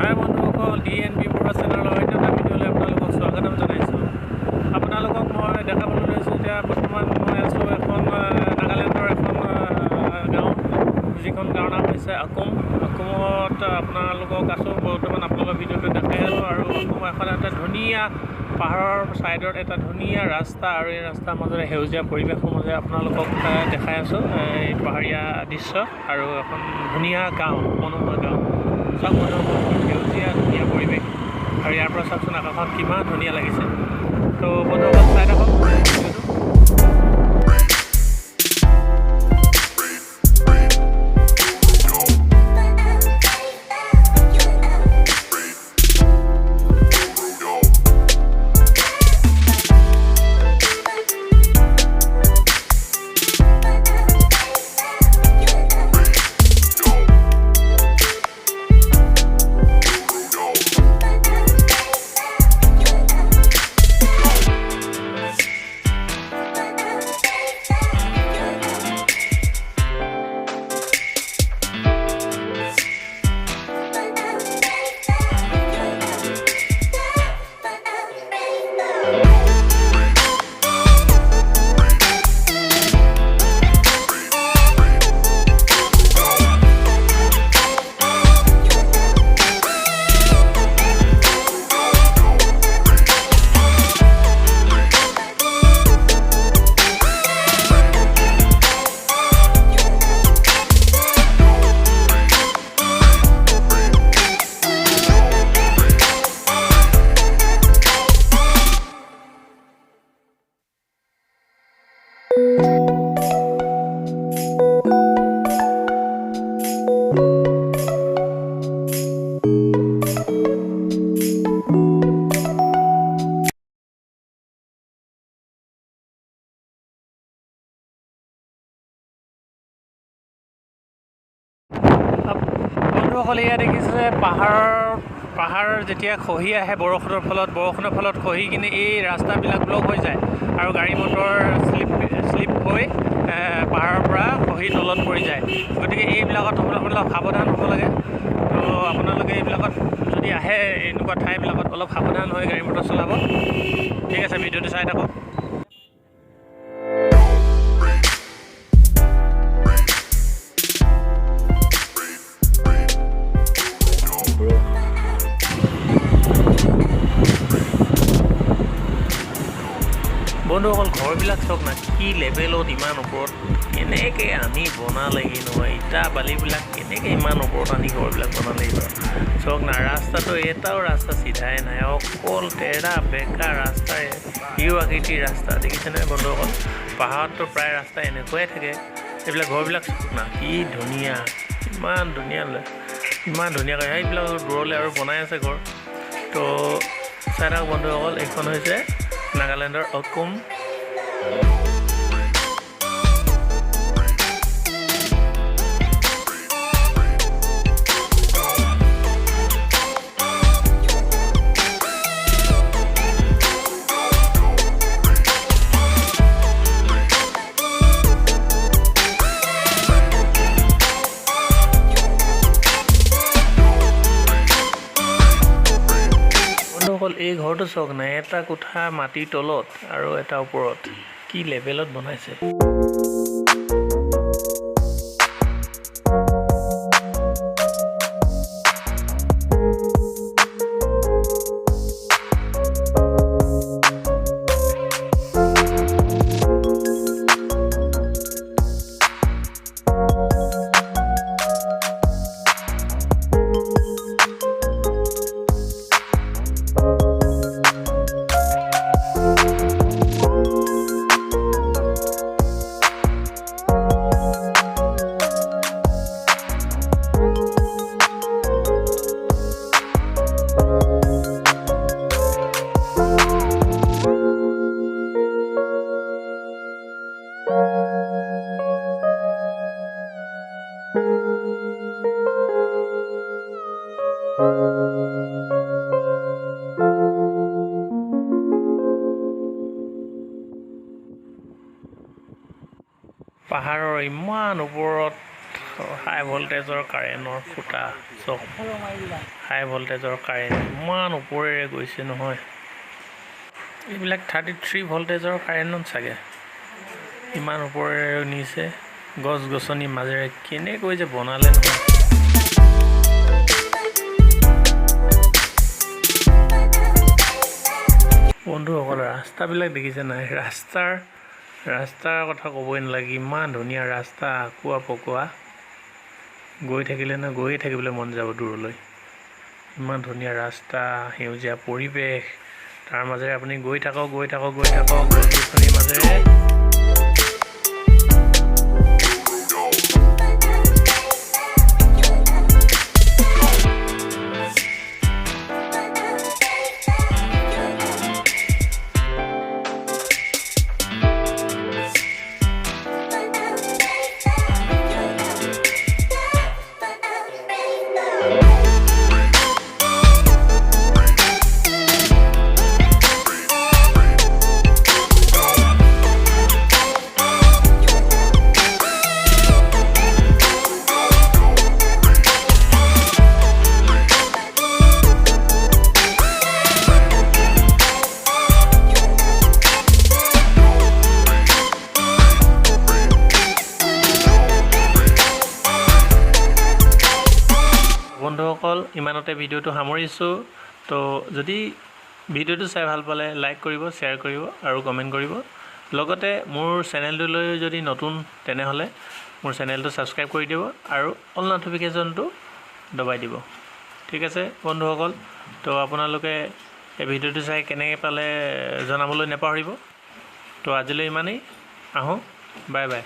হাই বন্ধুসকল, DNB বৰুৱা চেনেলৰ অন্য এটা ভিডিঅ'লৈ আপোনালোকক স্বাগতম জনাইছোঁ। আপোনালোকক মই দেখাবলৈ লৈছোঁ এতিয়া বৰ্তমান মই আছোঁ এখন নাগালেণ্ডৰ এখন গাঁও, যিখন গাঁৱৰ নাম হৈছে আকুমত আপোনালোকক আছোঁ বৰ্তমান আপোনালোকৰ ভিডিঅ'টো দেখাই আছোঁ। আৰু আকুম এখন এটা ধুনীয়া পাহাৰৰ ছাইডত এটা ধুনীয়া ৰাস্তা, আৰু এই ৰাস্তাৰ মাজেৰে সেউজীয়া পৰিৱেশৰ মাজেৰে আপোনালোকক দেখাই আছোঁ এই পাহাৰীয়া দৃশ্য আৰু এখন ধুনীয়া গাঁও, মনোমোহা গাঁও। চাওক বন্ধুসকল, সেউজীয়া ধুনীয়া পৰিৱেশ, আৰু ইয়াৰ পৰা চাওকচোন আকাশখন কিমান ধুনীয়া লাগিছে। তো বন্ধুসকল চাই থাকক ভিডিঅ'টো। বন্ধুসকল এয়া দেখিছে পাহাৰ যেতিয়া খহি আহে বৰষুণৰ ফলত খহি কিনে এই ৰাস্তাবিলাক ব্লক হৈ যায়, আৰু গাড়ী মটৰ শ্লিপ হৈ পাহাৰৰ পৰা খহি তলত পৰি যায়। গতিকে এইবিলাকত অলপ সাৱধান হ'ব লাগে। তো আপোনালোকে এইবিলাকত যদি আহে এনেকুৱা ঠাইবিলাকত অলপ সাৱধান হৈ গাড়ী মটৰ চলাব। ঠিক আছে, ভিডিঅ'টো চাই থাকক। বন্ধুসকল ঘৰবিলাক চাওক না, কি লেভেলত ইমান ওপৰত কেনেকৈ আনি বনালেহি নহয়, ইটা বালিবিলাক কেনেকৈ ইমান ওপৰত আনি ঘৰবিলাক বনালেহি বাৰু। চাওক না, ৰাস্তাটো এটাও ৰাস্তা চিধাই নাই, অকল তেৰা বেকা ৰাস্তাৰে ইউ আকৃতিৰ ৰাস্তা। দেখিছেনে বন্ধুসকল, পাহাৰততো প্ৰায় ৰাস্তা এনেকুৱাই থাকে। এইবিলাক ঘৰবিলাক চাওক না, কি ধুনীয়া, ইমান ধুনীয়াকৈ সেইবিলাক দূৰলৈ আৰু বনাই আছে ঘৰ। তো চাই থাকক বন্ধুসকল, এইখন হৈছে নাগালেণ্ডৰ আকুম। এই ঘৰটো চাওক না, এটা কোঠা মাটিৰ তলত আৰু এটা ওপৰত, কি লেভেলত বনাইছে। পাহাৰৰ ইমান ওপৰত হাই ভল্টেজৰ কাৰেণ্টৰ খুঁটা চক হাই ভল্টেজৰ কাৰেণ্ট ইমান ওপৰেৰে গৈছে নহয় এইবিলাক 33 ভল্টেজৰ কাৰেণ্টত চাগে ইমান ওপৰেৰে নিছে গছ গছনি মাজেৰে কেনেকৈ যে বনালে নহয় বন্ধুসকল ৰাস্তাবিলাক দেখিছে নাই ৰাস্তাৰ কথা ক'বই নালাগে ইমান ধুনীয়া ৰাস্তা আঁকোৱা পকোৱা গৈ থাকিলে না গৈয়ে থাকিবলৈ মন যাব দূৰলৈ ইমান ধুনীয়া ৰাস্তা সেউজীয়া পৰিৱেশ তাৰ মাজেৰে আপুনি গৈ থাকক গছ-গছনিৰ মাজেৰে বন্ধুসকল ইমানতে ভিডিঅ'টো সামৰিছোঁ তো যদি ভিডিঅ'টো চাই ভাল পালে লাইক কৰিব শ্বেয়াৰ কৰিব আৰু কমেণ্ট কৰিব লগতে মোৰ চেনেলটোলৈ যদি নতুন তেনেহ'লে মোৰ চেনেলটো ছাবস্ক্ৰাইব কৰি দিব আৰু অল নটিফিকেশ্যনটো দবাই দিব ঠিক আছে বন্ধুসকল তো আপোনালোকে এই ভিডিঅ'টো চাই কেনেকৈ পালে জনাবলৈ নাপাহৰিব তো আজিলৈ ইমানেই আহোঁ বাই বাই